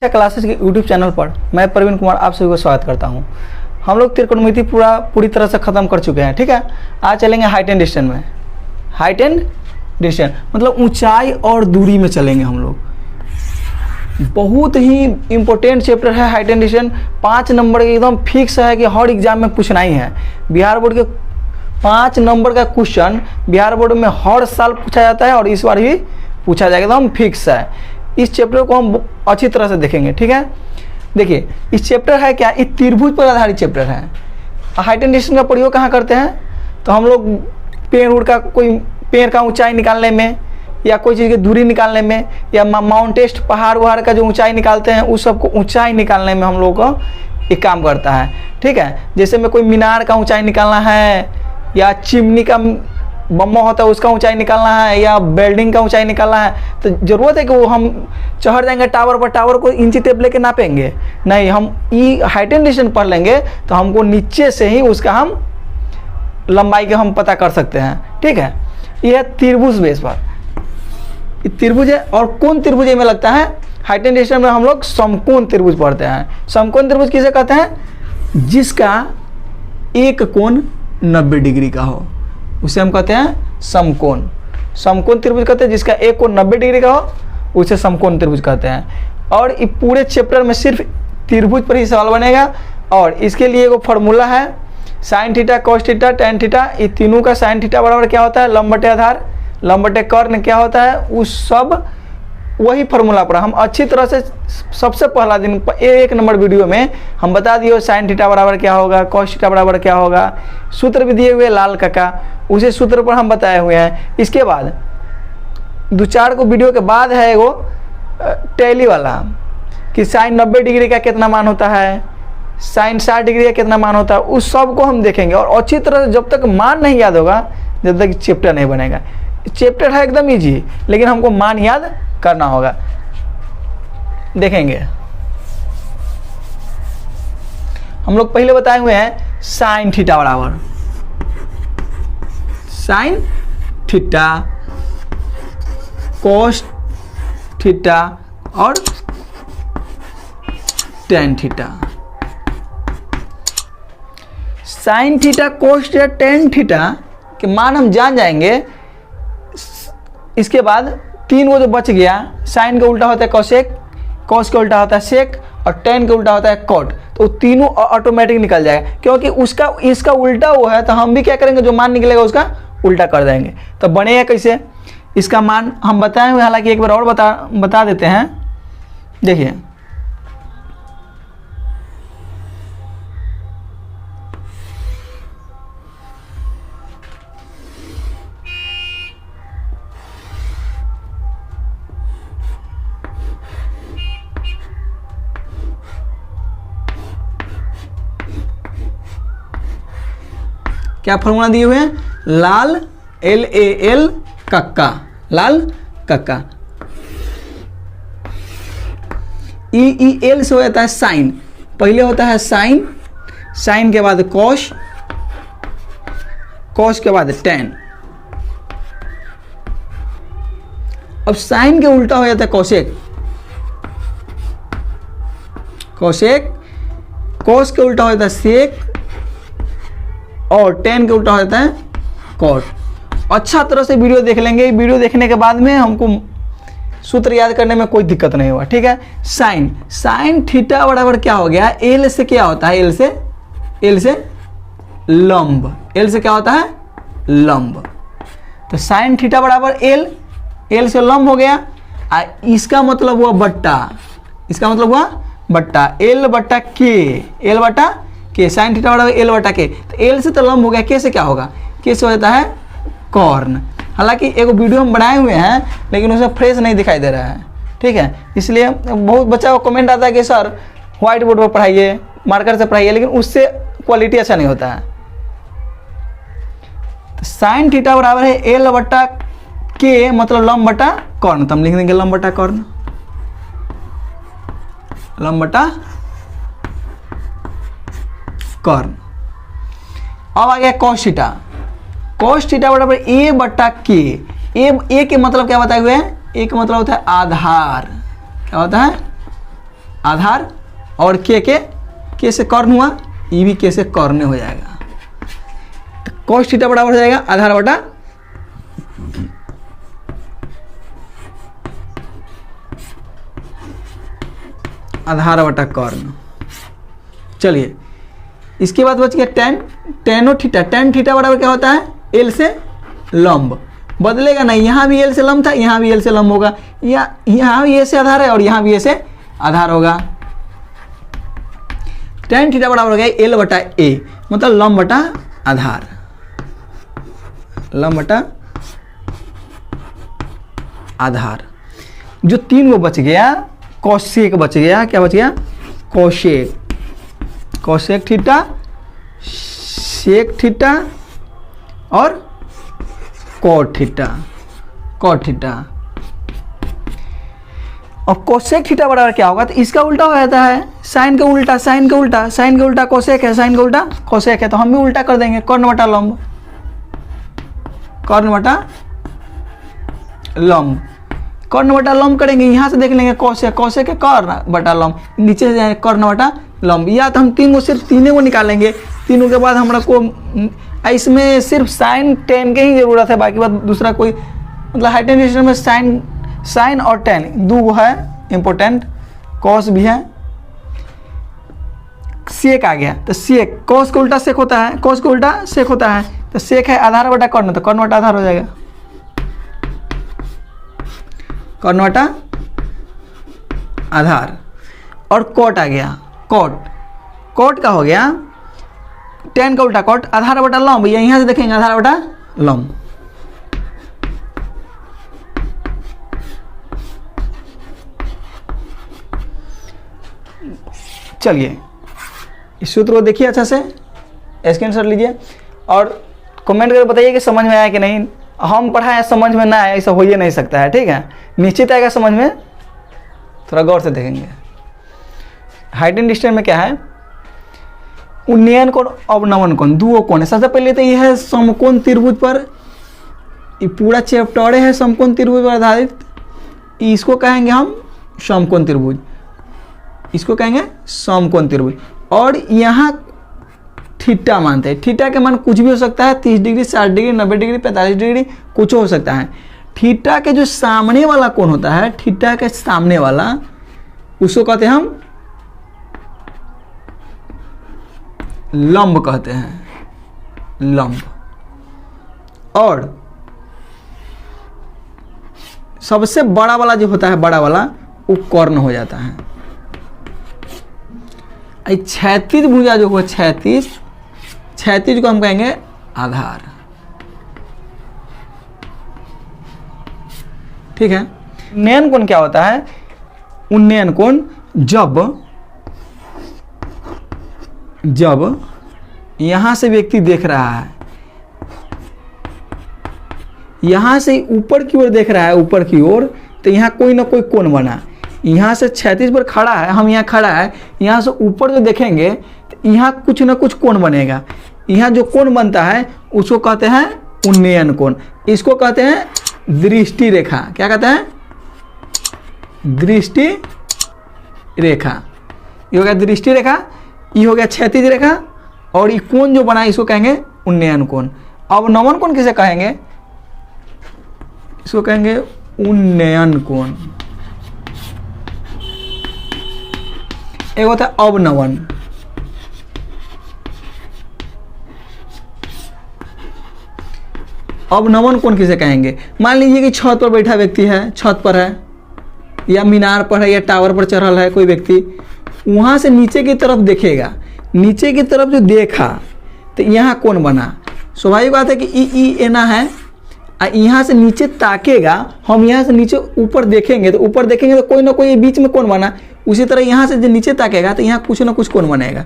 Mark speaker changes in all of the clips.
Speaker 1: Classes के YouTube channel पर मैं प्रवीण कुमार आप सभी को स्वागत करता हूं। हम लोग त्रिकोणमिति पूरी तरह से ख़त्म कर चुके हैं, ठीक है। आज चलेंगे हाइट एंड डिस्टेंस में। हाइट एंड डिस्टेंस मतलब ऊंचाई और दूरी में चलेंगे हम लोग। बहुत ही इंपॉर्टेंट चैप्टर है हाइट एंड डिस्टेंस। 5 नंबर एकदम फिक्स है कि हर एग्जाम में पूछना ही है। बिहार बोर्ड के 5 नंबर का क्वेश्चन बिहार बोर्ड में हर साल पूछा जाता है और इस बार भी पूछा जाएगा, एकदम फिक्स है। इस चैप्टर को हम अच्छी तरह से देखेंगे, ठीक है। देखिए इस चैप्टर है क्या, ये त्रिभुज पर आधारित चैप्टर है। हाइट एंड डिस्टेंस का प्रयोग कहाँ करते हैं, तो हम लोग पेड़ का ऊंचाई निकालने में या कोई चीज़ की दूरी निकालने में या माउंटेस्ट पहाड़ वहाड़ का जो ऊंचाई निकालते हैं उस सबको ऊंचाई निकालने में हम लोग को एक काम करता है, ठीक है। जैसे में कोई मीनार का ऊंचाई निकालना है या चिमनी का बम्मा होता है उसका ऊंचाई निकालना है या बिल्डिंग का ऊंचाई निकालना है, तो ज़रूरत है कि वो हम चढ़ जाएंगे टावर पर, टावर को इंची टेप लेके नापेंगे नहीं। हम ई हाइट एंड डिस्टेंस पढ़ लेंगे तो हमको नीचे से ही उसका हम लंबाई के हम पता कर सकते हैं, ठीक है। यह त्रिभुज बेस पर त्रिभुज है। और कौन त्रिभुज में लगता है, हाइट एंड डिस्टेंस में हम लोग समकोण त्रिभुज पढ़ते हैं। समकोण त्रिभुज किसे कहते हैं, जिसका एक कोण 90 डिग्री का हो उसे हम कहते हैं समकोण। समकोण त्रिभुज कहते हैं जिसका एक कोण 90 डिग्री का हो उसे समकोण त्रिभुज कहते हैं। और इस पूरे चैप्टर में सिर्फ त्रिभुज पर ही सवाल बनेगा और इसके लिए एक फॉर्मूला है sine theta cos theta tan theta. ये तीनों का साइन थीटा बराबर क्या होता है, लंब बटे आधार, लंब बटे कर्ण क्या होता है, उस सब वही फार्मूला पर हम अच्छी तरह से सबसे पहला दिन 1 नंबर वीडियो में हम बता दिए साइन थीटा बराबर क्या होगा, कॉस थीटा बराबर क्या होगा, सूत्र भी दिए हुए लाल का उसी सूत्र पर हम बताए हुए हैं। इसके बाद 2-4 को वीडियो के बाद है वो टैली वाला कि साइन 90 डिग्री का कितना मान होता है, साइन 60 डिग्री का कितना मान होता है, उस सब को हम देखेंगे। और अच्छी तरह से जब तक मान नहीं याद होगा जब तक चैप्टर नहीं बनेगा। चैप्टर है एकदम ईजी लेकिन हमको मान याद करना होगा। देखेंगे हम लोग पहले बताए हुए हैं साइन थीटा बराबर साइन थीटा कॉस थीटा और tan theta. Sine theta cos theta tan theta के मान हम जान जाएंगे। इसके बाद 3 वो जो बच गया, साइन का उल्टा होता है कॉसेक, कॉस का उल्टा होता है सेक और टेन का उल्टा होता है कॉट, तो तीनों ऑटोमेटिक निकल जाएगा क्योंकि इसका उल्टा वो है। तो हम भी क्या करेंगे, जो मान निकलेगा उसका उल्टा कर देंगे। तो बनेगा कैसे, इसका मान हम बताए हुए, हालांकि एक बार और बता देते हैं। देखिए क्या फॉर्मूला दिए हुए हैं, लाल LAL कक्का, लाल कक्का। EL से हो जाता है साइन, पहले होता है साइन, साइन के बाद कॉस, कॉस के बाद टेन। अब साइन के उल्टा हो जाता है कॉसेक, कॉसेक, कॉस के उल्टा हो जाता है सेक और टेन के उल्टा हो जाता है कॉट। अच्छा तरह से वीडियो देख लेंगे। वीडियो देखने के बाद में हमको सूत्र याद करने में कोई दिक्कत नहीं होगा, ठीक है। साइन, साइन थीटा बराबर क्या हो गया, एल से क्या होता है, एल से लंब, एल से क्या होता है लंब। तो साइन थीटा बराबर एल से लंब हो गया। इसका मतलब हुआ बट्टा, इसका मतलब हुआ बट्टा एल बट्टा के, एल बट्टा के। साइन थीटा बराबर एल बटा के, तो एल से तो लंब हो गया, के से क्या होगा, के से हो जाता है कॉर्न। हालांकि एक वीडियो हम बनाए हुए हैं लेकिन उसमें फ्रेश नहीं दिखाई दे रहा है, ठीक है। इसलिए बहुत बच्चा को कमेंट आता है कि सर व्हाइट बोर्ड पर पढ़ाइए, मार्कर से पढ़ाइए, लेकिन उससे क्वालिटी अच्छा नहीं होता है। तो साइन थीटा बराबर है एल बटा के मतलब लंब बटा कॉर्न, तो हम लिख देंगे लंब बटा कॉर्न, लंब बटा कॉर्न। अब आ गया कॉस थीटा, कॉस थीटा बराबर ए बट्टा के। ए के मतलब क्या बताए हुए हैं, ए का मतलब होता है आधार, क्या होता है आधार, और के से कर्ण हुआ, ई भी के से कर्ण हो जाएगा। तो cos थीटा बराबर हो जाएगा आधार बटा कर्ण। चलिए इसके बाद बच गया टेनो थीटा। टेन थीटा बराबर क्या होता है, एल से लंब, बदलेगा नहीं, यहाँ भी एल से लंब था, यहाँ भी एल से लंब होगा, यहाँ भी ए से आधार है और यहाँ भी ए से आधार होगा। टेन थीटा बराबर हो गया एल बटा ए, मतलब लंब बटा आधार, लंब बटा आधार। जो 3 वो बच गया, कोसेक बच गया, क्या बच गया, cosec, cosec theta, sec theta और कॉट थीटा, कॉट थीटा। और कोसेक थीटा बराबर क्या होगा, तो इसका उल्टा हो जाता है, साइन का उल्टा, साइन का उल्टा, साइन का उल्टा कोसेक है, साइन का उल्टा कोसेक है, तो हम भी उल्टा कर देंगे, कर्ण बटा लंब, कर्ण बटा लंब, कर्ण बटा लंब करेंगे, यहाँ से देख लेंगे कोसेक, कोसेक है कर्ण बटा लंब, नीचे से जाए कर्ण बटा लंब, या तो हम 3 को सिर्फ 3 को निकालेंगे, तीनों के बाद हमारा को इसमें सिर्फ साइन टेन के ही जरूरत है, बाकी बात दूसरा कोई मतलब हाइटेन डिस्टेंस में साइन और टेन 2 है इंपॉर्टेंट, कॉस भी है, सेक आ गया, तो सेक कॉस का उल्टा सेक होता है, कॉस का उल्टा सेक होता है, तो सेक है आधार बटा कर्ण, तो कर्ण बटा आधार हो जाएगा, कर्ण बटा आधार। और कॉट आ गया, कॉट, कॉट का हो गया टेन का उल्टा कॉट, आधार बटा लंब, या यहाँ से देखेंगे आधार बटा लंब। चलिए इस सूत्र को देखिए अच्छा से, स्क्रीनशॉट लीजिए और कमेंट करके बताइए कि समझ में आया कि नहीं। हम पढ़ाए समझ में ना आया, ऐसा हो ही नहीं सकता है, ठीक है, निश्चित आएगा समझ में, थोड़ा गौर से देखेंगे। हाइटेन डिस्टेंस में क्या है, उन्नयन कोण, अवनमन कोण, दो कोण है। सबसे पहले तो यह है समकोण त्रिभुज पर, ये पूरा चैप्टर है समकोण त्रिभुज पर आधारित, इसको कहेंगे हम समकोण त्रिभुज, इसको कहेंगे समकोण त्रिभुज। और यहाँ थीटा मानते हैं, थीटा के मान कुछ भी हो सकता है, 30 डिग्री, 60 डिग्री, 90 डिग्री, 45 डिग्री, कुछ हो सकता है। थीटा के जो सामने वाला कोण होता है, थीटा के सामने वाला, उसको कहते हैं हम लंब कहते हैं, लंब। और सबसे बड़ा वाला जो होता है, बड़ा वाला, वो कर्ण हो जाता है। क्षैतिज भुजा जो हो, क्षैतिज, क्षैतिज को हम कहेंगे आधार, ठीक है। उन्नयन कोण क्या होता है, उन्नयन कोण जब यहां से व्यक्ति देख रहा है, यहां से ऊपर की ओर देख रहा है, ऊपर की ओर, तो यहां कोई ना कोई कोण बना, यहाँ से क्षैतिज पर खड़ा है, हम यहाँ खड़ा है, यहाँ से ऊपर जो देखेंगे तो यहाँ कुछ ना कुछ कोण बनेगा, यहाँ जो कोण बनता है उसको कहते हैं उन्नयन कोण, इसको कहते हैं दृष्टि रेखा। क्या कहते हैं, दृष्टि रेखा। ये हो गया दृष्टि रेखा, ये हो गया क्षैतिज रेखा, और ये कोण जो बना इसको कहेंगे उन्नयन कोण। अवनमन कोण किसे कहेंगे, इसको कहेंगे उन्नयन कोण। एक होता है अवनमन, अवनमन कोण किसे कहेंगे, मान लीजिए कि छत पर बैठा व्यक्ति है, छत पर है या मीनार पर है या टावर पर चढ़ल है कोई व्यक्ति, वहां से नीचे की तरफ देखेगा, नीचे की तरफ जो देखा तो यहाँ कोण बना। स्वाभाविक बात है कि ई एना है, यहाँ से नीचे ताकेगा, हम यहाँ से नीचे ऊपर देखेंगे, तो ऊपर देखेंगे तो कोई ना कोई बीच में कोण बना, उसी तरह यहाँ से जो नीचे ताकेगा तो यहाँ कुछ ना कुछ कोण बनेगा,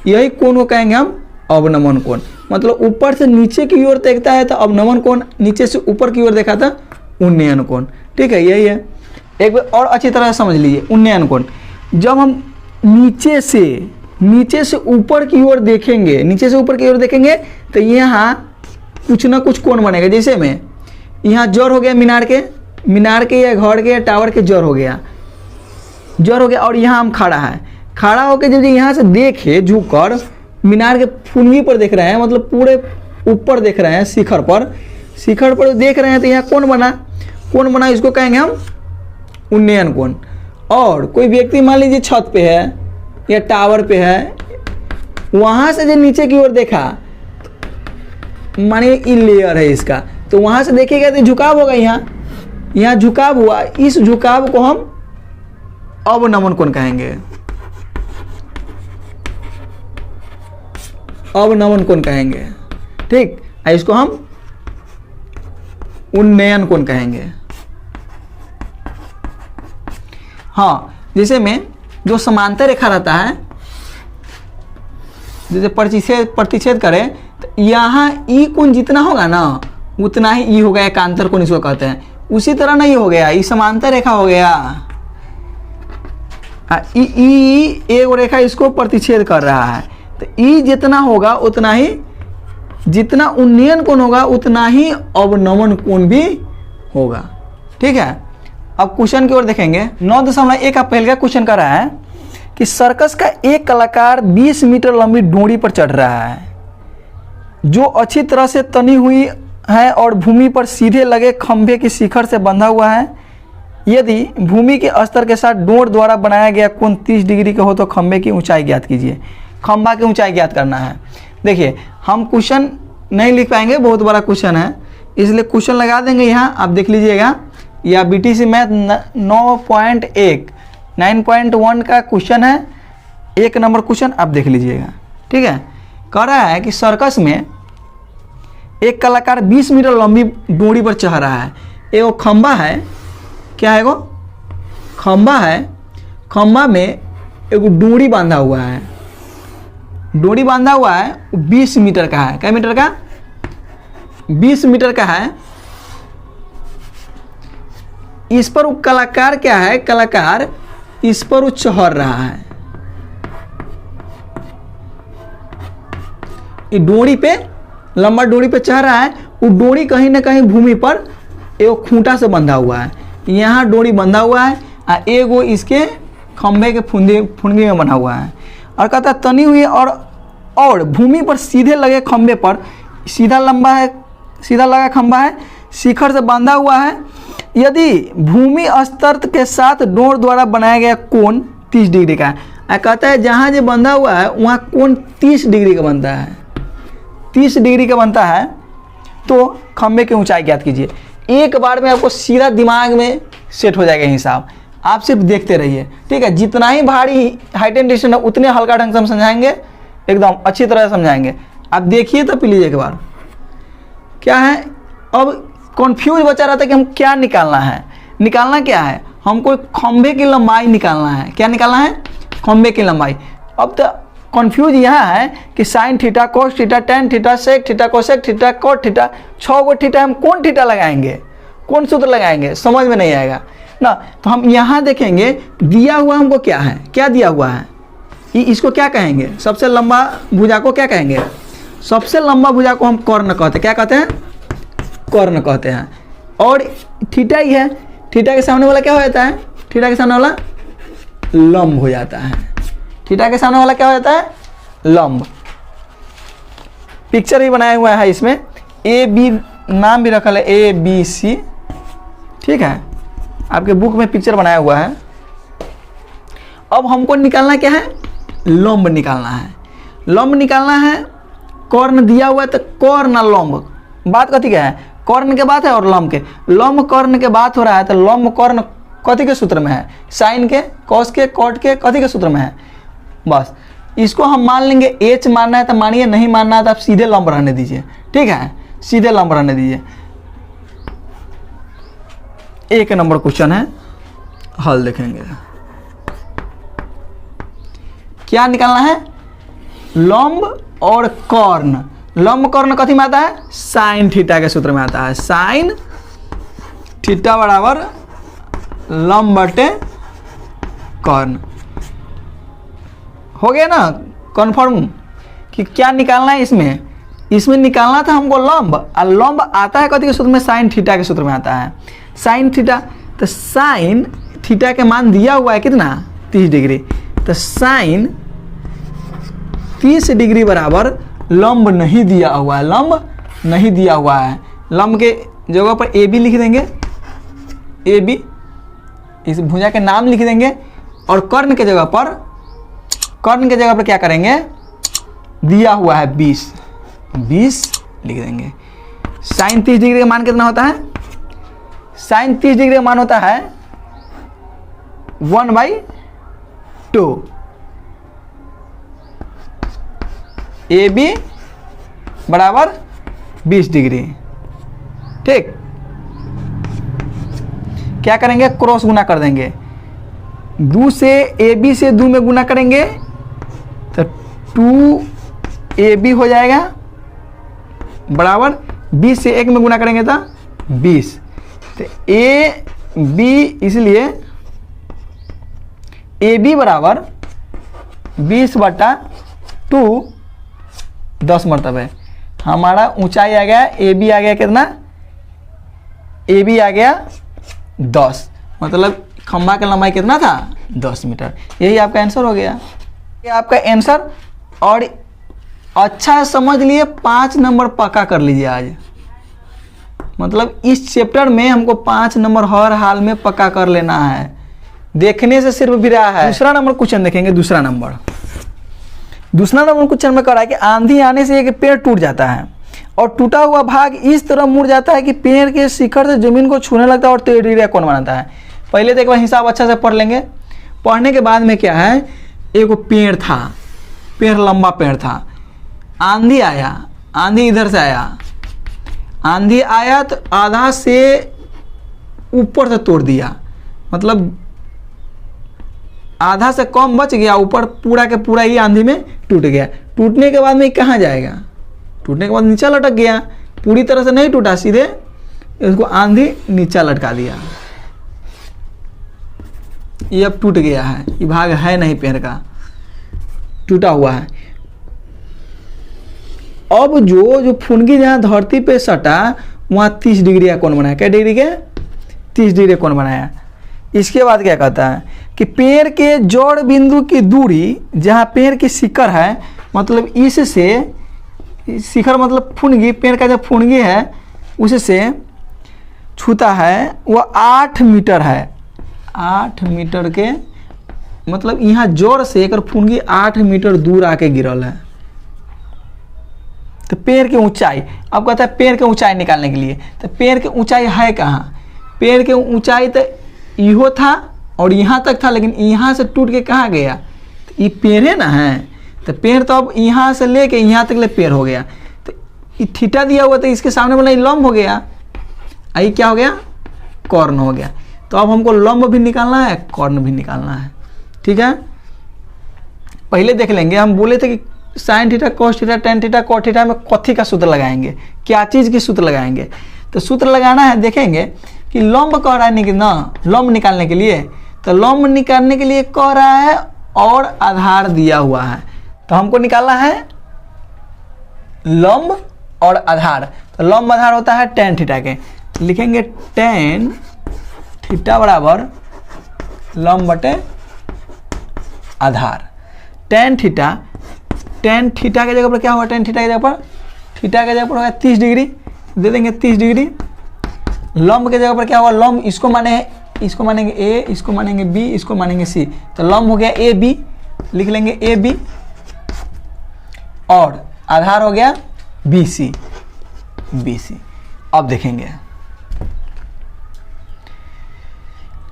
Speaker 1: यही कोण को कहेंगे हम अवनमन कोण। मतलब ऊपर से नीचे की ओर देखता है तो अवनमन कोण, नीचे से ऊपर की ओर देखा था उन्नयन कोण, ठीक है, यही है। एक बार और अच्छी तरह समझ लीजिए, उन्नयन कोण जब हम नीचे से ऊपर की ओर देखेंगे, नीचे से ऊपर की ओर देखेंगे तो यहाँ कुछ ना कुछ कोण बनेगा। जैसे में यहाँ जड़ हो गया मीनार के या घर के या टावर के जड़ हो गया, जड़ हो गया और यहाँ हम खड़ा है, खड़ा होकर जब यहाँ से देखे झुककर मीनार के फुनगी पर देख रहे हैं, मतलब पूरे ऊपर देख रहे हैं, शिखर पर देख रहे हैं, तो यहाँ कौन बना इसको कहेंगे हम उन्नयन कोण। और कोई व्यक्ति मान लीजिए छत पे है या टावर पे है, वहाँ से जो नीचे की ओर देखा, मानिए ये लेयर है इसका, तो वहाँ से देखेगा तो झुकाव होगा, यहाँ झुकाव हुआ, इस झुकाव को हम अवनमन कोण कहेंगे, अवनमन कोण कहेंगे, ठीक। इसको हम उन्नयन कोण कहेंगे। हाँ, जैसे में जो समांतर रेखा रहता है, जैसे प्रतिच्छेद करें, तो यहाँ ई कोण जितना होगा ना उतना ही ई हो गया, एकांतर कोण इसको कहते हैं। उसी तरह नहीं हो गया, ई समांतर रेखा हो गया, ई एक रेखा इसको प्रतिच्छेद कर रहा है, तो ई जितना होगा उतना ही, जितना उन्नयन कोण होगा उतना ही अवनमन कोण भी होगा, ठीक है। अब क्वेश्चन की ओर देखेंगे। 9.1 का पहले का क्वेश्चन कर रहा है कि सर्कस का एक कलाकार 20 मीटर लंबी डोरी पर चढ़ रहा है जो अच्छी तरह से तनी हुई है और भूमि पर सीधे लगे खंभे की शिखर से बंधा हुआ है। यदि भूमि के स्तर के साथ डोर द्वारा बनाया गया कोण 30 डिग्री का हो तो खंभे की ऊंचाई ज्ञात कीजिए। खंभा की ऊंचाई ज्ञात करना है। देखिए, हम क्वेश्चन नहीं लिख पाएंगे, बहुत बड़ा क्वेश्चन है, इसलिए क्वेश्चन लगा देंगे यहाँ, आप देख लीजिएगा। या बीटीसी मैथ 9.1 9.1 का क्वेश्चन है, 1 नंबर क्वेश्चन, आप देख लीजिएगा, ठीक है। कह रहा है कि सर्कस में एक कलाकार 20 मीटर लंबी डोरी पर चढ़ रहा है। एगो खंभा है, क्या है, एगो खंभा है, खंभा में एगो डोरी बांधा हुआ है, डोरी बांधा हुआ है, 20 मीटर का है। क्या मीटर का? 20 मीटर का है। इस पर वो कलाकार क्या है, कलाकार इस पर वो चढ़ रहा है, ये डोरी पे, लंबा डोरी पे चढ़ रहा है। वो डोरी कहीं ना कहीं भूमि पर एक खूंटा से बंधा हुआ है, यहाँ डोरी बंधा हुआ है और एगो इसके खंभे के फुनगी में बना हुआ है। और कहता है तनी हुई और भूमि पर सीधे लगे खंभे पर, सीधा लगा खंभा है, शिखर से बांधा हुआ है। यदि भूमि स्तर के साथ डोर द्वारा बनाया गया कोण 30 डिग्री का है। कहता है जहाँ जो बंधा हुआ है वहाँ कोण 30 डिग्री का बनता है, 30 डिग्री का बनता है, तो खंभे की ऊंचाई ज्ञात कीजिए। एक बार में आपको सीधा दिमाग में सेट हो जाएगा हिसाब, आप सिर्फ देखते रहिए, ठीक है। जितना ही भारी हाइट एंड डिस्टेंस है उतने हल्का ढंग से हम समझाएंगे, एकदम अच्छी तरह से समझाएंगे। आप देखिए तो प्लीज एक बार क्या है। अब कॉन्फ्यूज बचा रहता है कि हम क्या निकालना है, निकालना क्या है, हमको खंभे की लंबाई निकालना है। क्या निकालना है? खंभे की लंबाई। अब तो कॉन्फ्यूज यहाँ है कि sine theta, cos theta, tan theta, sec theta, cosec theta, cot theta, 6 गो थीटा, हम कौन थीटा लगाएंगे, कौन सूत्र लगाएंगे, समझ में नहीं आएगा ना। तो हम यहाँ देखेंगे दिया हुआ हमको क्या है, क्या दिया हुआ है, इसको क्या कहेंगे, सबसे लंबा भुजा को क्या कहेंगे, सबसे लंबा भुजा को हम कर्ण कहते हैं। क्या कहते हैं? कर्ण कहते हैं। और थीटा ही है, थीटा के सामने वाला क्या हो जाता है, थीटा के सामने वाला लंब हो जाता है, थीटा के सामने वाला क्या हो जाता है, लंब। पिक्चर भी बनाया हुआ है इसमें, ए बी नाम भी रखा है, ए बी सी, ठीक है, आपके बुक में पिक्चर बनाया हुआ है। अब हमको निकालना क्या है, लंब निकालना है, लंब निकालना है। कर्ण दिया हुआ है तो कर्ण लंब, बात कथी क्या है, कर्ण के बात है और लंब के, लंब कर्ण के बात हो रहा है, तो लंब कर्ण कथी के सूत्र में है, साइन के, कॉस के, कॉट के, कथी के सूत्र में है। बस इसको हम मान लेंगे, एच मानना है तो मानिए, नहीं मानना है तो आप सीधे लंब रहने दीजिए, ठीक है, सीधे लंब रहने दीजिए। 1 नंबर क्वेश्चन है, हल देखेंगे। क्या निकालना है, लंब और कर्ण। लंब कर्ण कथी में आता है, साइन थीटा के सूत्र में आता है, साइन थीटा बराबर लंब बटे कर्ण। हो गया ना कन्फर्म कि क्या निकालना है इसमें, इसमें निकालना था हमको लंब, और लंब आता है कथी के सूत्र में, साइन थीटा के सूत्र में आता है, साइन थीटा। तो साइन थीटा के मान दिया हुआ है कितना, 30 डिग्री। तो साइन 30 डिग्री बराबर लंब नहीं दिया हुआ है, लंब नहीं दिया हुआ है। लंब के जगह पर ए बी लिख देंगे, ए बी, इस भुजा के नाम लिख देंगे, और कर्ण के जगह पर क्या करेंगे, दिया हुआ है 20 लिख देंगे। साइन 30 डिग्री का मान कितना होता है, साइन 30 डिग्री का मान होता है 1/2। ए बी बराबर 20 डिग्री। ठीक, क्या करेंगे, क्रॉस गुना कर देंगे, 2 से ए बी से 2 में गुना करेंगे तो 2AB हो जाएगा, बराबर 20 से 1 में गुना करेंगे तो 20। तो ए बी, इसलिए ए बी बराबर 20/2 10 मरतबे। हमारा ऊंचाई आ गया, ए बी आ गया कितना, ए बी आ गया 10, मतलब खंभा का लंबाई कितना था 10 मीटर। यही आपका आंसर हो गया, ये आपका आंसर। और अच्छा समझ लिए, 5 नंबर पक्का कर लीजिए आज। मतलब इस चैप्टर में हमको 5 नंबर हर हाल में पक्का कर लेना है, देखने से सिर्फ भी रहा है। दूसरा नंबर क्वेश्चन देखेंगे। दूसरा नंबर क्वेश्चन में कह रहा है कि आंधी आने से एक पेड़ टूट जाता है और टूटा हुआ भाग इस तरह मुड़ जाता है कि पेड़ के शिखर से जमीन को छूने लगता है और टेढ़ी कौन बनाता है। पहले तो एक बार हिसाब अच्छा से पढ़ लेंगे। पढ़ने के बाद में क्या है, एक पेड़ था, पेड़ लंबा पेड़ था, आंधी आया, आंधी इधर से आया, आंधी आया तो आधा से ऊपर से तोड़ दिया, मतलब आधा से कम बच गया, ऊपर पूरा के पूरा ही आंधी में टूट गया। टूटने के बाद में कहाँ जाएगा, टूटने के बाद नीचा लटक गया, पूरी तरह से नहीं टूटा, सीधे इसको आंधी नीचा लटका दिया। ये अब टूट गया है, ये भाग है नहीं पेड़ का, टूटा हुआ है। अब जो फुनगी जहाँ धरती पे सटा वहाँ 30 डिग्री का कोण बनाया। क्या डिग्री के 30 डिग्री कोण बनाया। इसके बाद क्या कहता है कि पेड़ के जड़ बिंदु की दूरी, जहाँ पेड़ की शिखर है, मतलब इससे शिखर मतलब फुनगी, पेड़ का जो फुनगी है उससे छूता है, वह 8 मीटर है। 8 मीटर के मतलब यहाँ जोर से एक फुनगी 8 मीटर दूर आके गिरल है। तो पेड़ की ऊंचाई, अब कहता है पेड़ की ऊंचाई निकालने के लिए, तो पेड़ की ऊंचाई है कहाँ, पेड़ की ऊंचाई तो इहो था और यहाँ तक था, लेकिन यहाँ से टूट के कहाँ गया, तो ये पेड़ है ना है, तो पेड़ तो अब यहाँ से लेके यहाँ तक ले पेड़ हो गया। तो ये थीटा दिया हुआ, तो इसके सामने वाला लंब हो गया, आई क्या हो गया, कर्ण हो गया। तो अब हमको लंब भी निकालना है, कर्ण भी निकालना है। ठीक है, पहले देख लेंगे। हम बोले थे कि sine theta, cos theta, tan theta, cot theta में कथी का सूत्र लगाएंगे, क्या चीज़ की सूत्र लगाएंगे। तो सूत्र लगाना है, देखेंगे कि लंब कह रहा है ना, लंब निकालने के लिए, तो लंब निकालने के लिए कह रहा है और आधार दिया हुआ है, तो हमको निकालना है लंब और आधार। तो लंब आधार होता है टेन थीटा के, लिखेंगे टेन थीटा बराबर लंब बटे आधार। टेन थीटा के जगह पर क्या होगा, टेन थीटा के जगह पर होगा 30 डिग्री, दे देंगे 30 डिग्री। लंब के जगह पर क्या होगा, लंब इसको मानेंगे ए, इसको मानेंगे बी, इसको मानेंगे सी, तो लंब हो गया ए बी, लिख लेंगे ए बी, और आधार हो गया बी सी। अब देखेंगे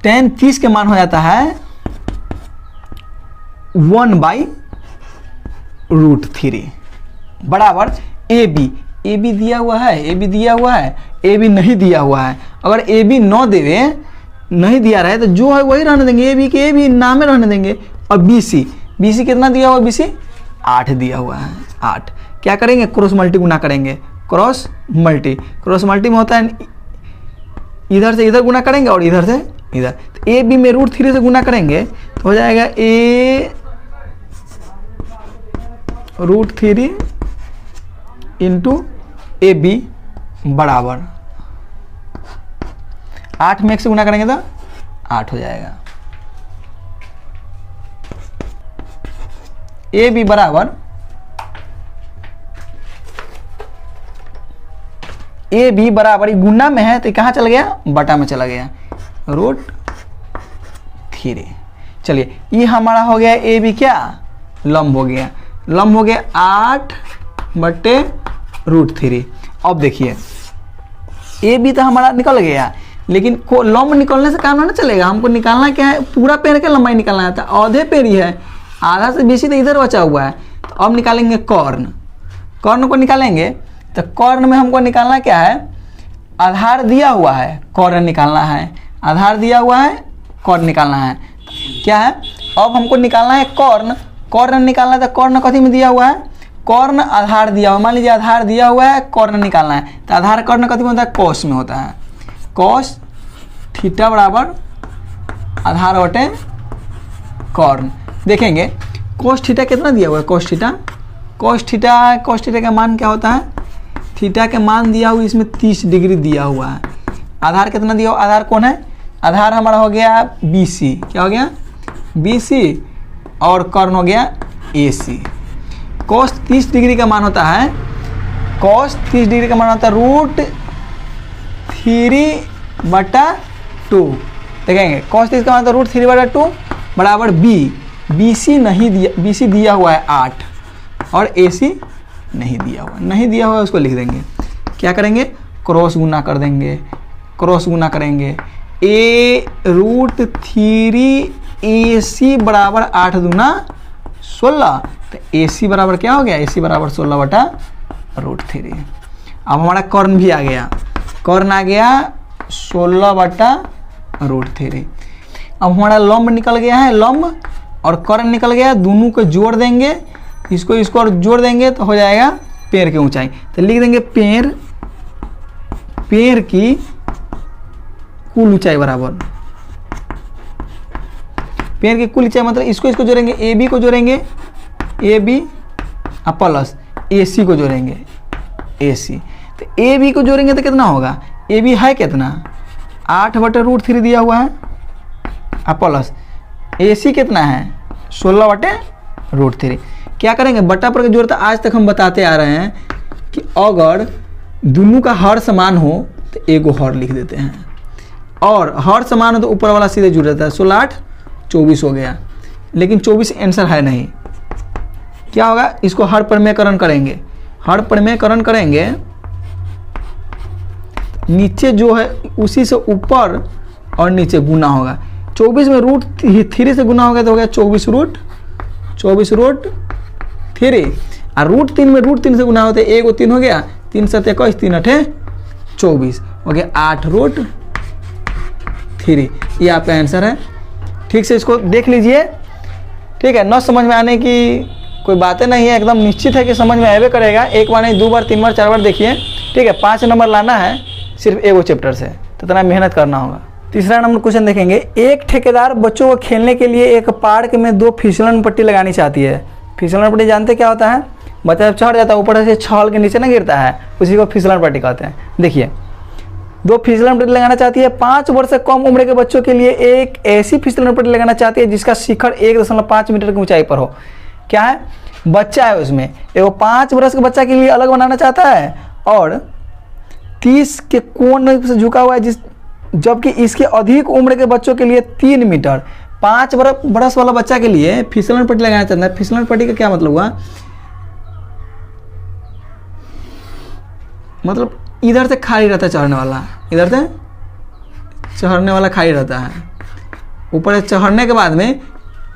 Speaker 1: टेन 30 के मान हो जाता है 1/√3 बराबर ए बी दिया हुआ है, ए बी दिया हुआ है, ए बी नहीं दिया हुआ है। अगर ए बी नहीं दिया रहे तो जो है वही रहने देंगे, ए बी के ए बी नाम में रहने देंगे। और बी सी कितना दिया हुआ, बी सी 8 दिया हुआ है, 8। क्या करेंगे, क्रॉस मल्टी गुना करेंगे, क्रॉस मल्टी में होता है इधर से इधर गुना करेंगे और इधर से इधर। तो ए बी में √3 से गुना करेंगे तो हो जाएगा ए √3 इंटू ए बी बराबर 8 में 1 से गुना करेंगे तो 8 हो जाएगा। ए बी बराबर ए बी बराबर गुना में है तो कहाँ चला गया, बटा में चला गया, √3। चलिए ये हमारा हो गया ए बी क्या, लंब हो गया, लंब हो गया 8/√3। अब देखिए ए बी तो हमारा निकल गया, लेकिन लंब निकलने से काम ना चलेगा, हमको निकालना क्या है, पूरा पेड़ का लंबाई निकालना है। तो आधे पेड़ ही है, आधा से बेसी तो इधर बचा हुआ है। तो अब निकालेंगे कर्ण, कर्ण को निकालेंगे तो कर्ण में हमको निकालना क्या है, आधार दिया हुआ है, कर्ण निकालना है, आधार दिया हुआ है, कर्ण निकालना है। क्या है, अब हमको निकालना है कर्ण, कर्ण निकालना है। तो कर्ण कथी में दिया हुआ है, कर्ण आधार दिया हुआ, मान लीजिए आधार दिया हुआ है, कर्ण निकालना है। तो आधार कर्ण कथी में होता है, कॉस में होता है, कॉस थीटा बराबर आधार बटे कर्ण। देखेंगे कॉस थीटा कितना दिया हुआ है, कॉस थीटा का मान क्या होता है, थीटा के मान दिया हुआ इसमें 30 डिग्री दिया हुआ है। आधार कितना दिया हुआ, आधार कौन है, आधार हमारा हो गया BC, क्या हो गया BC, और कर्ण हो गया AC। कॉस 30 डिग्री का मान होता है, कॉस 30 डिग्री का मान होता है √3/2। देखेंगे कॉस 30 का मान होता है √3/2 बराबर BC नहीं दिया, BC दिया हुआ है 8 और AC नहीं दिया हुआ, नहीं दिया हुआ उसको लिख देंगे। क्या करेंगे, क्रॉस गुना कर देंगे, क्रॉस गुना करेंगे, √3AC बराबर 8 दूना 16। तो AC बराबर क्या हो गया, AC बराबर 16/√3। अब हमारा कर्ण भी आ गया, कर्ण आ गया 16/√3। अब हमारा लंब निकल गया है, लंब और कर्ण निकल गया, दोनों को जोड़ देंगे, इसको और जोड़ देंगे तो हो जाएगा पेड़ की ऊंचाई। तो लिख देंगे पेड़ की कुल ऊंचाई बराबर, पेड़ की कुल ऊंचाई मतलब इसको जोड़ेंगे, ए बी को जोड़ेंगे, ए बी प्लस ए सी को जोड़ेंगे, ए सी। तो ए बी को जोड़ेंगे तो कितना होगा, ए बी है कितना 8/√3 दिया हुआ है, प्लस ए सी कितना है 16/√3। क्या करेंगे, बटा पर जोड़ता। आज तक हम बताते आ रहे हैं कि अगर दोनों का हर समान हो तो एगो हर लिख देते हैं, और हर समान हो तो ऊपर वाला सीधे जुड़ जाता है। 16 8 24 हो गया, लेकिन 24 आंसर है नहीं। क्या होगा, इसको हर प्रमेयकरण करेंगे, हर प्रमेयकरण करेंगे, नीचे जो है उसी से ऊपर और नीचे गुना होगा। 24 में √3 से गुना हो गया तो हो गया 24 √3, और √3 में √3 से गुना होते एगो 3 हो गया, 3 7 21, 3 8 24 हो गया 8√3। ये आपका आंसर है। ठीक से इसको देख लीजिए, ठीक है। न समझ में आने की कोई बातें नहीं है, एकदम निश्चित है कि समझ में आएगा करेगा। एक बार नहीं, 2 बार 3 बार 4 बार देखिए, ठीक है। 5 नंबर लाना है सिर्फ एगो चैप्टर से, तो इतना मेहनत करना होगा। तीसरा नंबर क्वेश्चन देखेंगे, एक ठेकेदार बच्चों को खेलने के लिए एक पार्क में 2 फिसलन पट्टी लगानी चाहती है। फिसलन पट्टी जानते क्या होता है, बच्चा जब चढ़ जाता है ऊपर से छाल के नीचे ना गिरता है, उसी को फिसलन पट्टी कहते हैं। देखिए 2 फिसलन पट्टी लगाना चाहती है। 5 वर्ष से कम उम्र के बच्चों के लिए एक ऐसी फिसलन पट्टी लगाना चाहती है जिसका शिखर 1.5 मीटर की ऊंचाई पर हो। क्या है, बच्चा है उसमें, एगो 5 वर्ष के बच्चा के लिए अलग बनाना चाहता है, और 30 के कोण से झुका हुआ है, जबकि इसके अधिक उम्र के बच्चों के लिए 3 मीटर। 5 बरस वाला बच्चा के लिए फिसलन पट्टी लगाना चाहता है। फिसलन पट्टी का क्या मतलब हुआ, मतलब इधर से खाली रहता है चढ़ने वाला, इधर से चढ़ने वाला खाली रहता है। ऊपर से चढ़ने के बाद में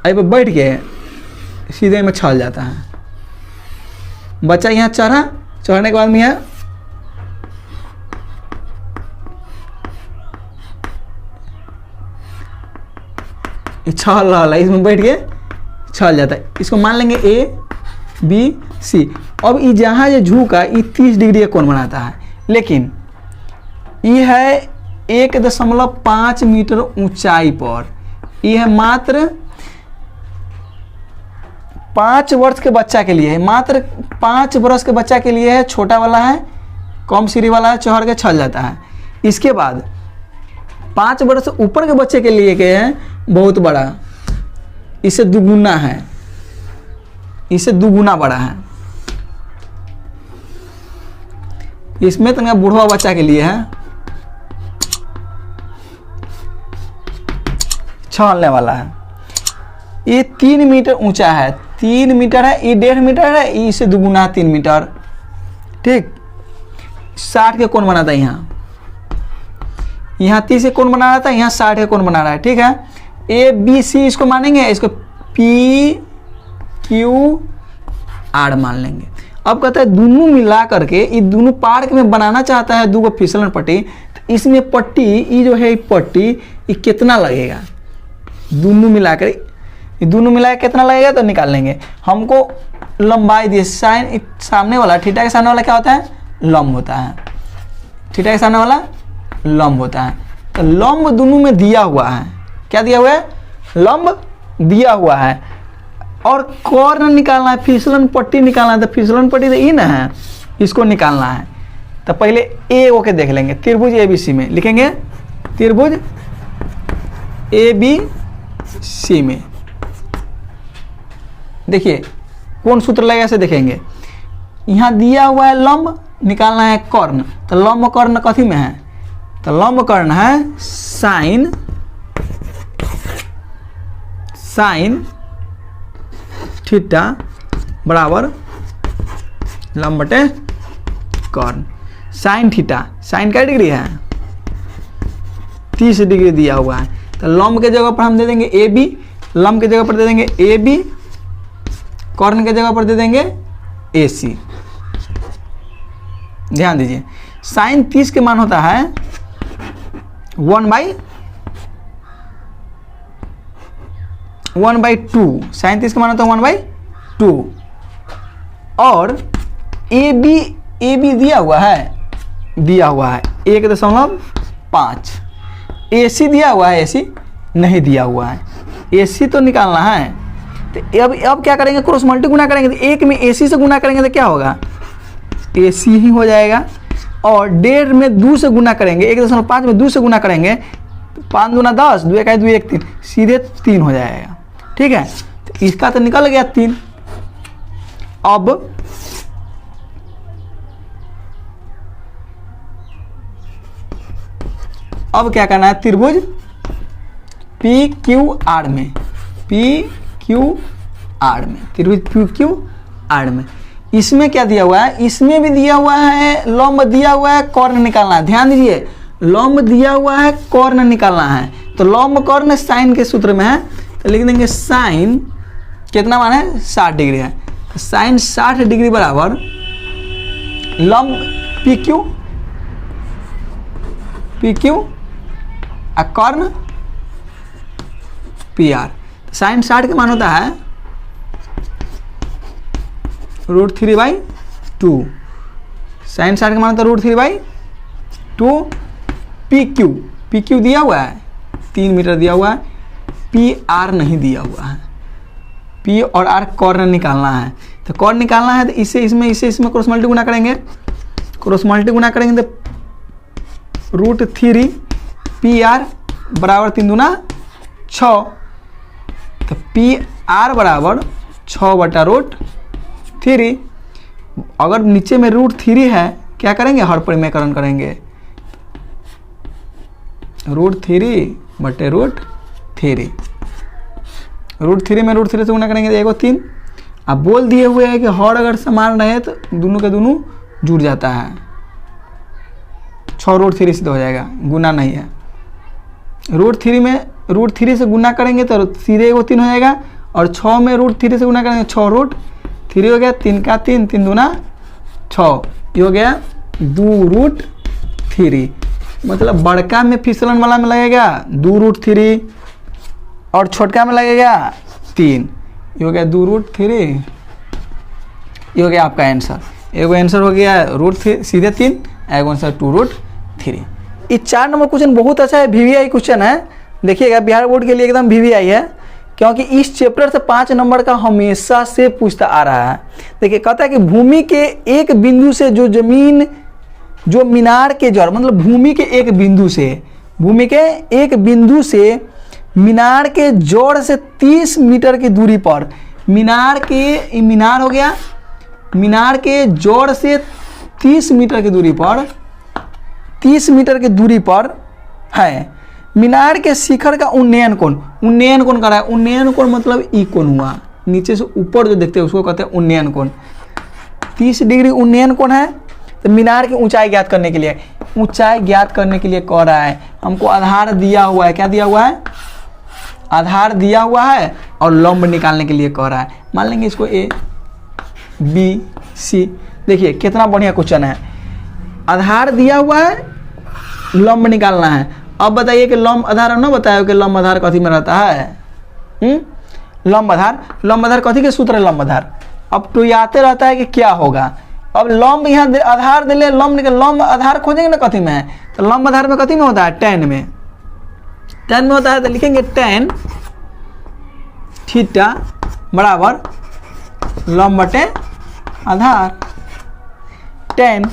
Speaker 1: आई पर बैठ के सीधे में छल जाता है। बच्चा यहाँ चढ़ा, चढ़ने के बाद में यहाँ छल रहा, इसमें बैठ के छल जाता है। इसको मान लेंगे ABC। अब ये जहाँ ये झुका ये 30 डिग्री का कोण बनाता है, लेकिन ये है 1.5 मीटर ऊंचाई पर। ये है मात्र 5 वर्ष के बच्चा के लिए है, मात्र 5 वर्ष के बच्चा के लिए है। छोटा वाला है, कम सीढ़ी वाला है, चढ़ के छल जाता है। इसके बाद 5 वर्ष से ऊपर के बच्चे के लिए के है बहुत बड़ा, इससे दुगुना है, इससे दुगुना बड़ा है। इसमें तो बूढ़ा बच्चा के लिए है, छालने वाला है। ये 3 मीटर ऊंचा है, 3 मीटर है, ये 1.5 मीटर है, इससे दुगुना 3 मीटर। ठीक, 60 के कोण बनाता है यहाँ 30 के कोण बना रहा था, यहाँ 60 के कोण बना रहा है। ठीक है, ए बी सी इसको मानेंगे, इसको पी क्यू आर मान लेंगे। अब कहता है दोनों मिला करके ये दोनों पार्क में बनाना चाहता है 2 फिसलन पट्टी, तो इसमें पट्टी ये जो है पट्टी ये कितना लगेगा, दोनों मिलाकर दोनों मिलाकर कितना लगेगा तो निकाल लेंगे। हमको लंबाई दिए, साइन सामने वाला थीटा के सामने वाला क्या होता है, लंब होता है। थीटा के सामने वाला लंब होता है, तो लंब दोनों में दिया हुआ है। क्या दिया हुआ है, लंब दिया हुआ है। और कॉर्न निकालना है, फिसलन पट्टी निकालना है, तो फिसलन पट्टी तो इन है, इसको निकालना है। तो पहले ए ओ के देख लेंगे, त्रिभुज ए बी सी में लिखेंगे, त्रिभुज ए बी सी में देखिए कौन सूत्र लगेगा से देखेंगे। यहाँ दिया हुआ है लंब, निकालना है कर्ण, तो लंब कर्ण कथी में है, तो लंब कर्ण है साइन थीटा बराबर लंब बटे कर्ण। साइन थीटा, साइन क्या डिग्री है, 30 डिग्री दिया हुआ है, तो लंब के जगह पर हम दे देंगे ए बी, लंब के जगह पर दे देंगे ए बी, कर्ण के जगह पर दे देंगे ए सी। ध्यान दीजिए, साइन 30 के मान होता है 1/2, साइन 30 का मान होता है 1/2। और ए बी दिया हुआ है 1.5। ए सी दिया हुआ है, ए सी नहीं दिया हुआ है, ए सी तो निकालना है। तो अब क्या करेंगे, क्रॉस मल्टी गुना करेंगे, तो 1 में ए सी से गुना करेंगे तो क्या होगा, ए सी ही हो जाएगा। और 1.5 में 2 से गुना करेंगे, 1.5 में 2 से गुना करेंगे, 5 दूना 10, 2 1 2 1 3, सीधे 3 हो जाएगा। ठीक है, तो इसका तो निकल गया 3। अब क्या करना है, त्रिभुज पी क्यू आर में, त्रिभुज पी क्यू आर में इसमें क्या दिया हुआ है, इसमें भी दिया हुआ है लंब दिया हुआ है, कर्ण निकालना है। ध्यान दीजिए, लंब दिया हुआ है, कर्ण निकालना है। तो लंब कर्ण साइन के सूत्र में है, तो लिख देंगे साइन कितना मान है, 60 डिग्री है, तो साइन 60 डिग्री बराबर लंब पी क्यू और कर्ण पी आर। साइन 60 के मान होता है √3/2। साइन 60 का मान होता है √3/2। पी क्यू दिया हुआ है 3 मीटर दिया हुआ है, पी आर नहीं दिया हुआ है। पी और आर कॉर्नर निकालना है, तो कॉर्नर निकालना है, तो इसे इसमें क्रॉस मल्टी गुना करेंगे, तो √3 पी आर बराबर 3 दूना 6, तो पी आर बराबर 6/√3। अगर नीचे में √3 है, क्या करेंगे, हर परिमेयकरण करेंगे, √3/√3। √3 में √3 से गुना करेंगे तो 1 3। अब बोल दिए हुए है कि हर अगर समान रहे तो दोनों के दोनों जुड़ जाता है, 6 √3 से हो जाएगा, गुना नहीं है। √3 में √3 से गुना करेंगे तो सीधे 1 3 हो जाएगा, और 6 में √3 से गुना करेंगे 6 √3 हो गया, 3 का 3, 3 दूना 6, ये हो गया 2√3। मतलब बड़का में फिसलन वाला में लगेगा 2√3 और छोटका में लगेगा 3, ये हो गया 2√3। ये हो गया आपका आंसर। एगो आंसर हो गया √3 सीधे 3, एगो आंसर 2√3। ये 4 नंबर क्वेश्चन बहुत अच्छा है, VVI क्वेश्चन है। देखिएगा बिहार बोर्ड के लिए एकदम VVI है, क्योंकि इस चैप्टर से 5 नंबर का हमेशा से पूछता आ रहा है। देखिए कहता है कि भूमि के एक बिंदु से जो मीनार के जड़, मतलब भूमि के एक बिंदु से मीनार के जोड़ से 30 मीटर की दूरी पर मीनार के, मीनार हो गया, मीनार के जोड़ से 30 मीटर की दूरी पर, 30 मीटर की दूरी पर है। मीनार के शिखर का उन्नयन कोण, उन्नयन कोण कर रहा है। उन्नयन कोण मतलब ई कोण हुआ, नीचे से ऊपर जो देखते हैं उसको कहते हैं उन्नयन कोण। 30 डिग्री उन्नयन कोण है। तो मीनार की ऊंचाई ज्ञात करने के लिए, ऊंचाई ज्ञात करने के लिए कह रहा है हमको आधार दिया हुआ है। क्या दिया हुआ है? आधार दिया हुआ है और लंब निकालने के लिए कह रहा है। मान लेंगे इसको ए बी सी। देखिए कितना बढ़िया क्वेश्चन है। आधार दिया हुआ है, लंब निकालना है। अब बताइए कि लंब आधार ना बताया कि लंब आधार कथी में रहता है? लंब आधार कथी के सूत्र है? लंब आधार। अब तो आते रहता है कि क्या होगा। अब लंब यहाँ आधार दिले, लंब निकल, लंब आधार खोजेंगे ना कथी में है, तो लंब आधार में कथी में होता है? टेन में, टेन में होता है। तो लिखेंगे टेन थीटा बराबर लंब बटे आधार। टेन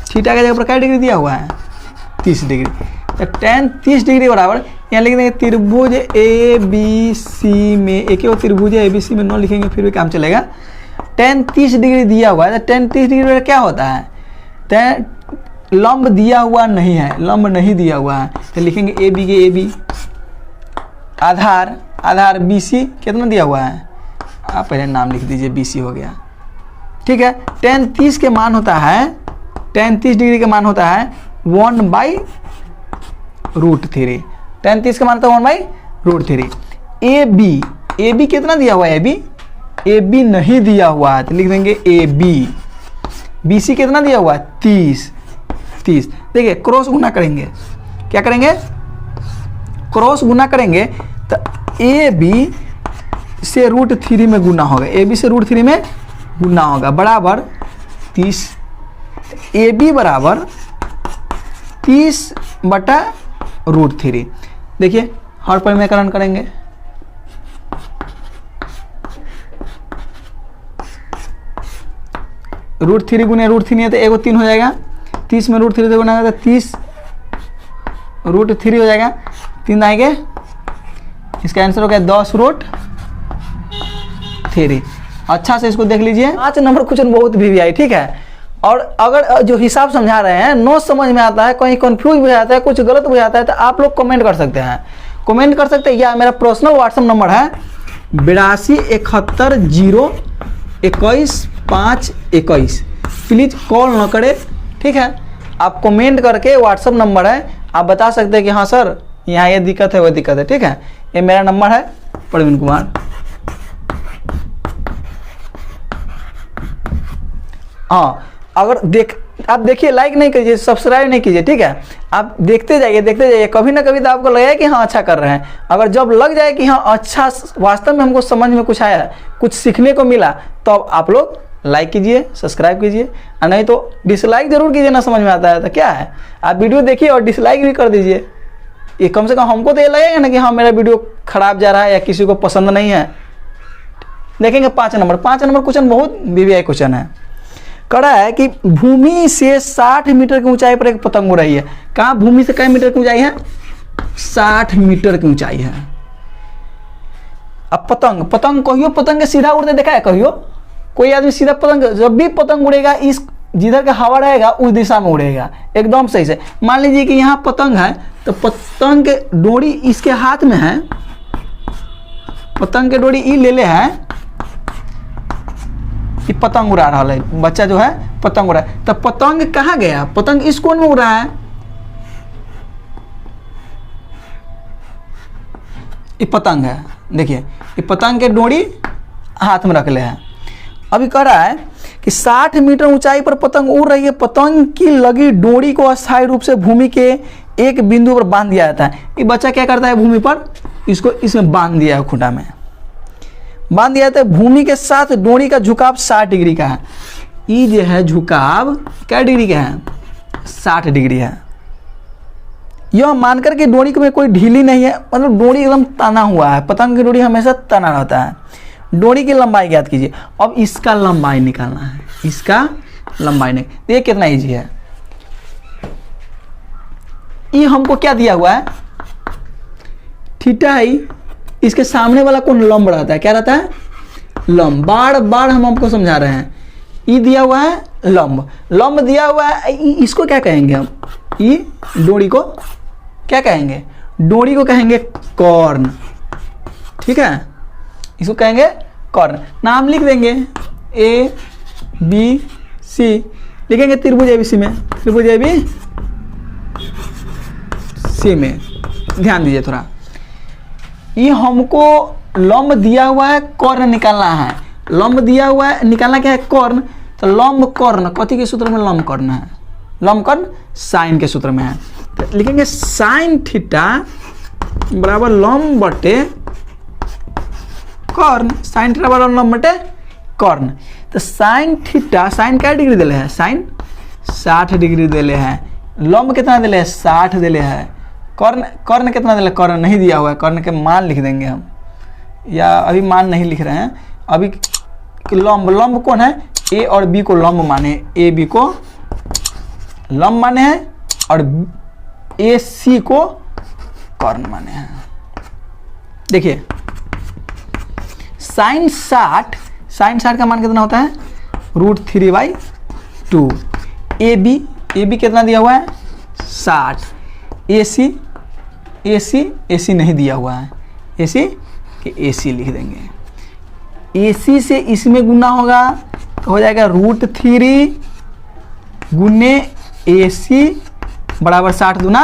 Speaker 1: थीटा के जगह पर क्या डिग्री दिया हुआ है? 30 डिग्री। तो टेन 30 डिग्री बराबर यहाँ लिख देंगे त्रिभुज ए बी सी में, एक ही त्रिभुज ए बी सी में 9 लिखेंगे फिर भी काम चलेगा। टेन 30 डिग्री दिया हुआ है। तो टेन 30 डिग्री में क्या होता है? टेन लंब दिया हुआ नहीं है, लंब नहीं दिया हुआ है। तो लिखेंगे ए बी के A B, Aadhaar, Aadhaar B C कितना दिया हुआ है? आप पहले नाम लिख दीजिए, बी सी हो गया। ठीक है। टेन 30 के मान होता है, टेन 30 डिग्री के मान होता है 1/√3। टेन 30 का मान होता है 1/√3। ए बी कितना दिया हुआ है? ए बी नहीं दिया हुआ है तो लिख देंगे ए बी। बी सी कितना दिया हुआ है? 30। देखिए क्रॉस गुना करेंगे, क्या करेंगे? क्रॉस गुना करेंगे तो ए बी से √3 में गुना होगा, ए बी से √3 में गुना होगा बराबर 30। ए बी बराबर 30/√3। देखिए हर परिमेयकरण करेंगे, √3 गुने √3 है तो एगो 3 हो जाएगा। 30 में √3 से गुना तो 30 √3 हो जाएगा। 3 आएंगे, इसका आंसर हो गया 10√3। अच्छा से इसको देख लीजिए। 5 नंबर क्वेश्चन बहुत वीवीआई, ठीक है। और अगर जो हिसाब समझा रहे हैं नो समझ में आता है, कहीं कंफ्यूज हो जाता है, कुछ गलत हो जाता है तो आप लोग कमेंट कर सकते हैं, कमेंट कर सकते हैं। या मेरा पर्सनल व्हाट्सएप नंबर है 8271 प्लीज़ कॉल न करें, ठीक है। आप कमेंट करके, व्हाट्सएप नंबर है, आप बता सकते हैं कि हाँ सर यहाँ ये दिक्कत है, वो दिक्कत है, ठीक है। ये मेरा नंबर है प्रवीण कुमार। हाँ, अगर आप देखिए, लाइक नहीं कीजिए, सब्सक्राइब नहीं कीजिए, ठीक है। आप देखते जाइए, कभी ना कभी तो आपको लगेगा कि हाँ अच्छा कर रहे हैं। अगर जब लग जाए कि हाँ अच्छा वास्तव में हमको समझ में कुछ आया, कुछ सीखने को मिला, तो आप लोग लाइक कीजिए, सब्सक्राइब कीजिए, और नहीं तो डिसलाइक जरूर कीजिए ना समझ में आता है तो क्या है, आप वीडियो देखिए और डिसलाइक भी कर दीजिए। ये कम से कम हमको तो ये लगेगा ना कि हाँ मेरा वीडियो खराब जा रहा है या किसी को पसंद नहीं है। देखेंगे 5 नंबर क्वेश्चन बहुत वीवीआई क्वेश्चन है। कड़ा है कि भूमि से 60 मीटर की ऊंचाई पर एक पतंग उड़ रही है। कहाँ? भूमि से कई मीटर की ऊंचाई है? 60 मीटर की ऊंचाई है। अब पतंग कहियो, पतंग के सीधा उड़ते देखा है कहियो? कोई आदमी सीधा पतंग, जब भी पतंग उड़ेगा इस जिधर का हवा रहेगा उस दिशा में उड़ेगा एकदम सही से। मान लीजिए कि यहाँ पतंग है तो पतंग के डोरी इसके हाथ में है, पतंग के डोरी ई ले है, कि पतंग उड़ा रहा है बच्चा जो है, पतंग उड़ा है। तो पतंग कहाँ गया? पतंग इस कोण में उड़ रहा है, ये पतंग है। देखिए ये पतंग के डोरी हाथ में रख ले है। अभी कह रहा है कि 60 मीटर ऊंचाई पर पतंग उड़ रही है। पतंग की लगी डोरी को अस्थायी रूप से भूमि के एक बिंदु पर बांध दिया जाता है। ये बच्चा क्या करता है? भूमि पर इसको इसमें बांध दिया है, खूंटा में बांध दिया जाता है। भूमि के साथ डोरी का झुकाव 60 डिग्री का है। ये जो है झुकाव क्या डिग्री का है? 60 डिग्री है। यह मानकर कि डोरी में कोई ढीली नहीं है, मतलब डोरी एकदम तना हुआ है। पतंग की डोरी हमेशा तना रहता है। डोरी की लंबाई ज्ञात कीजिए। अब इसका लंबाई निकालना है, इसका लंबाई नहीं। ये कितना इजी है। ये हमको क्या दिया हुआ है? थीटा है। इसके सामने वाला कोण लंब रहता है, क्या रहता है? लंब, बार बार हम आपको समझा रहे हैं। ई दिया हुआ है लंब, लंब दिया हुआ है, इसको क्या कहेंगे हम? ई डोरी को क्या कहेंगे? डोरी को कहेंगे कॉर्न, ठीक है, इसको कहेंगे कॉर्न। नाम लिख देंगे ए बी सी, लिखेंगे त्रिभुज एबीसी में, त्रिभुज एबीसी में। ध्यान दीजिए थोड़ा, ये हमको लंब दिया हुआ है, कॉर्न निकालना है। लंब दिया हुआ है, निकालना क्या है? कॉर्न। तो लंब कॉर्न कथी के सूत्र में लंब कॉर्न है? लंब कॉर्न साइन के सूत्र में है। तो लिखेंगे साइन थीटा बराबर लंब बटे कॉर्न, साइन थीटा बराबर लंब बटे कॉर्न। तो साइन थीटा, साइन क्या डिग्री दिले है? साइन 60 डिग्री दिले है। लंब कितना दिले है? 60 दिले है। कॉर्न, कॉर्न कितना दिले? कॉर्न नहीं दिया हुआ है, कॉर्न के मान लिख देंगे हम, या अभी मान नहीं लिख रहे हैं अभी। लंब, लंब कौन है? ए और बी को लंब माने, ए बी को लंब माने हैं और ए सी को कॉर्न माने हैं। देखिए साइन 60, साइन 60 का मान कितना होता है? √3/2। ए बी कितना दिया हुआ है? 60। ए सी नहीं दिया हुआ है, ए सी लिख देंगे। ए सी से इसमें गुना होगा तो हो जाएगा √3 गुने ए सी बराबर 60 दूना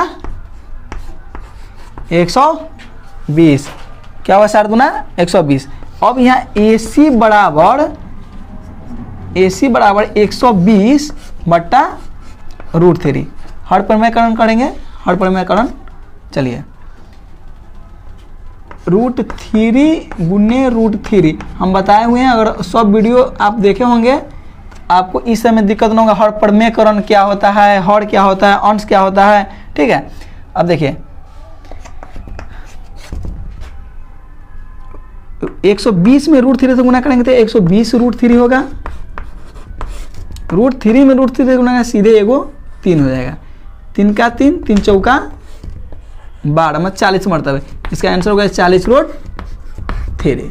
Speaker 1: 120। क्या हुआ? 60 दूना 120। अब यहाँ ए सी बराबर 120 बट्टा √3। हर परिमेयकरण करेंगे, हर परिमेयकरण। चलिए √3 गुने √3 हम बताए हुए हैं। अगर सब वीडियो आप देखे होंगे आपको इस समय दिक्कत नहीं होगा। हर परिमेयकरण क्या होता है, हर क्या होता है, अंश क्या होता है, ठीक है। अब देखिए 120 में √3 से गुना करेंगे तो 120 √3 होगा। √3 में √3 से गुना सीधे एगो 3 हो जाएगा। 3 का 3, 3 चौका 12 में 40 मरतबे। इसका आंसर होगा 40 √3।